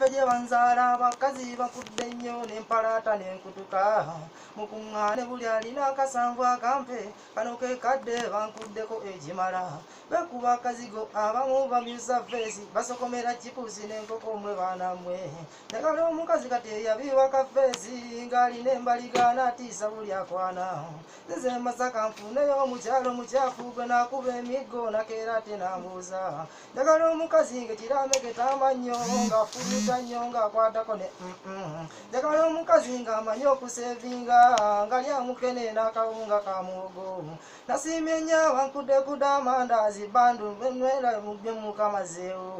bafeje banzala bakazi bakudde nnyo n'empalata n'enkutuka mukuŋŋaane buli alina akasanvu akampe kano ke kadde bankuddeko ekimala bekuba akazigo abamu bamyusa feesi basokomera chipusi n'enkoko mwe baanamwe njagala omukazi kati eyabiwa kafeesi ng'alina embaliga n'atiisa buli akwana nze Masaka nfuneyo omukyalo mukyafu gwe nakuba emiggo nakeera ate nambuuza njagala omukazi ng'ekirame ketamannyo ng'afuluta nnyo ng'akwatako ne njagala omukazi ng'amanyi okusevinga ngalya mukene n'akawunga ka muwogo nasiimye nnyo abankuddekudde amandaazi bandu benwera mukamazeewo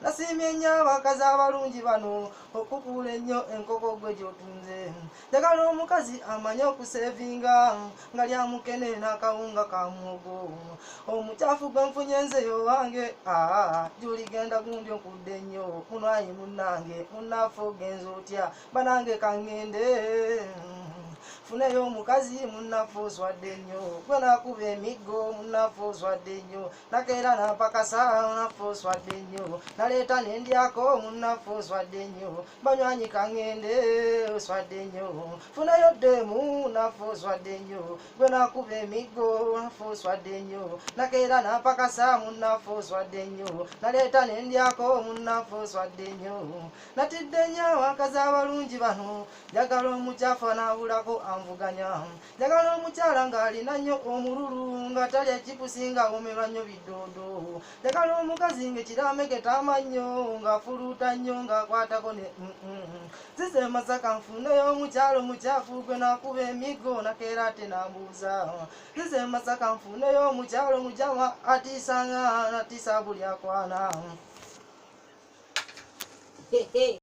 nasiimye nnyo abakazi abalungi bano okukuula ennyo enkoko gwe gy'otunze njagala omukazi amanyi okusevinga ngalya mukene n'akawunga ka muwogo omukyafu gwe nfunye nzeyo wange gy'oligenda gundi okudde nnyo munwayi munnange munnaffe ogenza otya banange kaŋŋende funeyo omukazi munnaffe oswadde nnyo gwe nakuba emiggo munnaffe oswadde nnyo nakeera nampakasa munnaffe oswadde nnyo naleeta nendyako munnaffe oswadde nnyo banywanyi kaŋŋende oswadde nnyo funeyo ddemu munnaffe oswadde nnyo gwe nakuba emiggo munnaffe oswadde nnyo nakeera nampakasa munnaffe oswadde nnyo naleeta nendyako munnaffe oswadde nnyo natidde nnyo abakazi abalungi bano njagala omukyafu anaabulako anvuganya njagala omukyala ng'alina nnyo omululu nga talya chipusi ng'awomerwa nnyo bidoodo njagala omukazi ng'ekirame ketamannyo ng'afuluuta nnyo ng'akwatako ne zize Masaka nfuneyo omukyalo mukyafu gwe nakuba emiggo nakeera ate nambuuza zize Masaka nfuneyo omukyalo mujama atiisa buli akwana